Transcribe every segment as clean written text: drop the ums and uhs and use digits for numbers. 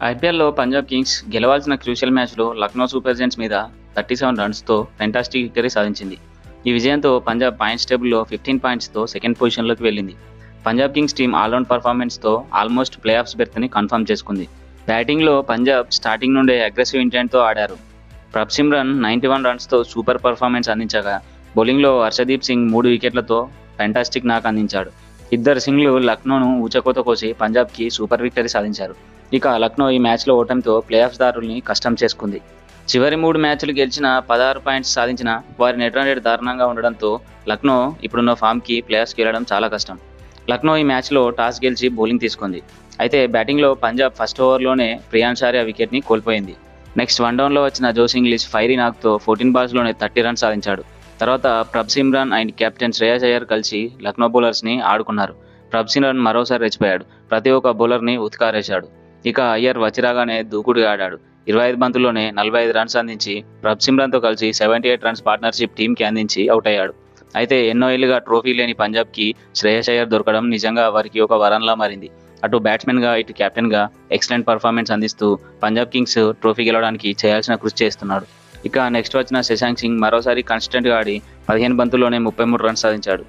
ఐపీఎల్‌లో Punjab Kings గెలవాల్సిన crucial మ్యాచ్‌లో Lucknow super giants మీద 37 రన్స్‌తో ఫెంటాస్టిక్ విక్టరీ సాధించింది. ఈ విజయంతో పంజాబ్ పాయింట్స్ టేబుల్‌లో 15 పాయింట్స్‌తో సెకండ్ పొజిషన్‌లోకి వెళ్ళింది. పంజాబ్ కింగ్స్ టీం ఆల్రౌండ్ పర్ఫార్మెన్స్‌తో ఆల్మోస్ట్ ప్లే ఆఫ్స్ బెర్త్‌ని కన్ఫర్మ్ చేసుకుంది. బ్యాటింగ్‌లో పంజాబ్ స్టార్టింగ్ నుండే అగ్రెసివ్ ఇంటెంట్‌తో ఆడారు. ప్రభ్సిమ్రన్ 91 రన్స్‌తో సూపర్ పర్ఫార్మెన్స్ అందించగా, బౌలింగ్‌లో హర్షదీప్ సింగ్ 3 వికెట్లతో ఫెంటాస్టిక్ నాక్ అందించాడు. ఇద్దరు సింగ్లు లక్నోను ఊచకోత కోసి పంజాబ్‌కి సూపర్ విక్టరీ సాధించారు. ఇక లక్నో ఈ మ్యాచ్లో ఓటమితో ప్లే ఆఫ్స్ దారుల్ని కష్టం చేసుకుంది. చివరి 3 మ్యాచ్లు గెలిచిన 16 పాయింట్స్ సాధించిన వారి నెట్ రన్ రేట్ దారుణంగా ఉండడంతో లక్నో ఇప్పుడున్న ఫామ్కి ప్లే ఆఫ్స్కి వెళ్ళడం చాలా కష్టం. లక్నో ఈ మ్యాచ్లో టాస్ గెలిచి బౌలింగ్ తీసుకుంది. అయితే బ్యాటింగ్లో పంజాబ్ ఫస్ట్ ఓవర్లోనే ప్రియాన్స్ ఆర్యా వికెట్ని కోల్పోయింది. నెక్స్ట్ వన్ డౌన్లో వచ్చిన జోస్ ఇంగ్లీష్ ఫైరీ నాక్తో 14 బాల్స్లోనే 30 రన్స్ సాధించాడు. తర్వాత ప్రభ్సిమ్రన్ అండ్ కెప్టెన్ శ్రేయస్ అయ్యర్ కలిసి లక్నో బౌలర్స్ని ఆడుకున్నారు. ప్రభ్సిమ్రన్ మరోసారి రెచ్చిపోయాడు. ప్రతి ఒక్క బౌలర్ని ఉతికారేశాడు. ఇక అయ్యర్ వచ్చిరాగానే దూకుడుగా ఆడాడు. 25 బంతుల్లోనే 45 రన్స్ అందించి ప్రభ్సిమ్రన్తో కలిసి 78 రన్స్ పార్ట్నర్షిప్ టీంకి అందించి అవుట్ అయ్యాడు. అయితే ఎన్నో ఏళ్లుగా ట్రోఫీ లేని పంజాబ్కి శ్రేయస్ అయ్యర్ దొరకడం నిజంగా వారికి ఒక వరంలా మారింది. అటు బ్యాట్స్మెన్గా ఇటు కెప్టెన్గా ఎక్సలెంట్ పర్ఫార్మెన్స్ అందిస్తూ పంజాబ్ కింగ్స్ ట్రోఫీ గెలవడానికి చేయాల్సిన కృషి చేస్తున్నాడు. ఇక నెక్స్ట్ వచ్చిన శశాంక్ సింగ్ మరోసారి కన్సిస్టెంట్గా ఆడి 15 బంతుల్లోనే 33 రన్స్ సాధించాడు.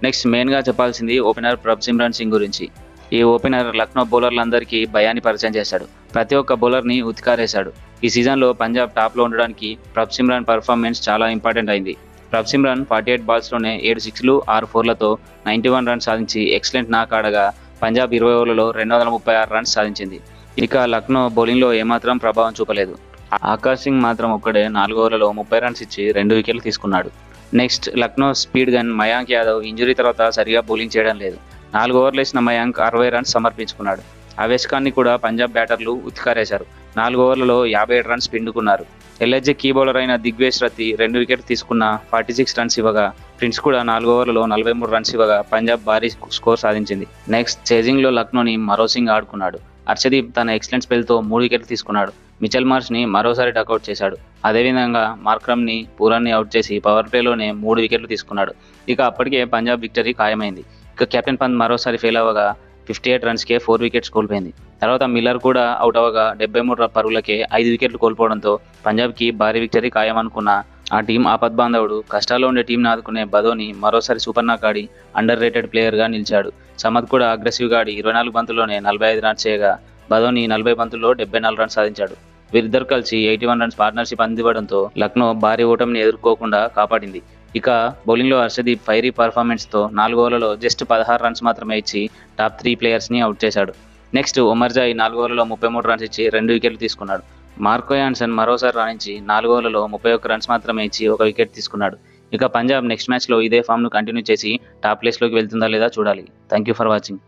నెక్స్ట్ మెయిన్గా చెప్పాల్సింది ఓపెనర్ ప్రభ్సిమ్రన్ సింగ్ గురించి. ఈ ఓపెనర్ లక్నో బౌలర్లందరికీ భయాన్ని పరిచయం చేశాడు. ప్రతి ఒక్క బౌలర్ని ఉతికారేశాడు. ఈ సీజన్లో పంజాబ్ టాప్లో ఉండడానికి ప్రభ్సిమ్రన్ పర్ఫార్మెన్స్ చాలా ఇంపార్టెంట్ అయింది. ప్రభ్సిమ్రన్ 48 బాల్స్లోనే 7 సిక్స్లు 6 ఫోర్లతో 91 రన్స్ సాధించి ఎక్సలెంట్ నాక్ ఆడగా పంజాబ్ 20 ఓవర్లలో 236 రన్స్ సాధించింది. ఇక లక్నో బౌలింగ్లో ఏమాత్రం ప్రభావం చూపలేదు. ఆకాష్ సింగ్ మాత్రం ఒక్కడే 4 ఓవర్లలో 30 రన్స్ ఇచ్చి 2 వికెట్లు తీసుకున్నాడు. Next Lucknow speed gun Mayank Yadav injury తర్వాత సరిగా బౌలింగ్ చేయడం లేదు. 4 ఓవర్లు వేసిన మయాంక్ 60 రన్స్ సమర్పించుకున్నాడు. అవేష్ ఖాన్ని కూడా పంజాబ్ బ్యాటర్లు ఉతికారేశారు. 4 ఓవర్లలో 57 రన్స్ పిండుకున్నారు. ఎల్ఎస్జీ కీ బౌలర్ అయిన దిగ్వేష్ రతి 2 వికెట్లు తీసుకున్న 46 రన్స్ ఇవ్వగా, ప్రిన్స్ కూడా 4 ఓవర్లలో 43 రన్స్ ఇవ్వగా పంజాబ్ భారీ స్కోర్ సాధించింది. నెక్స్ట్ చేజింగ్లో లక్నోని మరో సింగ్ ఆడుకున్నాడు. హర్షదీప్ తన ఎక్సలెంట్ స్పెల్తో 3 వికెట్లు తీసుకున్నాడు. మిచెల్ మార్ష్ని మరోసారి డకౌట్ చేశాడు. అదేవిధంగా మార్క్రమ్ని పూరాన్ని అవుట్ చేసి పవర్ ప్లేలోనే 3 వికెట్లు తీసుకున్నాడు. ఇక అప్పటికే పంజాబ్ విక్టరీ ఖాయమైంది. ఇక కెప్టెన్ పంత్ మరోసారి ఫెయిల్ అవ్వగా 58 రన్స్కే 4 వికెట్స్ కోల్పోయింది. తర్వాత మిల్లర్ కూడా అవుట్ అవ్వగా 73 పరుగులకే 5 వికెట్లు కోల్పోవడంతో పంజాబ్కి భారీ విక్టరీ ఖాయమనుకున్న ఆ టీం ఆపద్బాంధవుడు కష్టాల్లో ఉండే టీంని ఆదుకునే బదోని మరోసారి సూపర్ నాక్ ఆడి అండర్ రేటెడ్ ప్లేయర్గా నిలిచాడు. సమద్ కూడా అగ్రెసివ్గా ఆడి 24 బంతుల్లోనే 45 రన్స్ చేయగా బదోని 40 బంతుల్లో 74 రన్స్ సాధించాడు. వీరిద్దరు కలిసి 81 రన్స్ పార్ట్నర్షిప్ అందివ్వడంతో లక్నో భారీ ఓటమిని ఎదుర్కోకుండా కాపాడింది. ఇక బౌలింగ్లో హర్షదీప్ ఫైరీ పర్ఫార్మెన్స్తో 4 ఓవర్లలో జస్ట్ 16 రన్స్ మాత్రమే ఇచ్చి టాప్ 3 ప్లేయర్స్ని అవుట్ చేశాడు. నెక్స్ట్ ఉమర్జాయ్ 4 ఓవర్లలో 33 రన్స్ ఇచ్చి 2 వికెట్లు తీసుకున్నాడు. మార్కో యాన్సన్ మరోసారి రాణించి 4 ఓవర్లలో 31 రన్స్ మాత్రమే ఇచ్చి 1 వికెట్ తీసుకున్నాడు. ఇక పంజాబ్ నెక్స్ట్ మ్యాచ్లో ఇదే ఫామ్ను కంటిన్యూ చేసి టాప్ ప్లేస్లోకి వెళ్తుందా లేదా చూడాలి. Thank you for watching.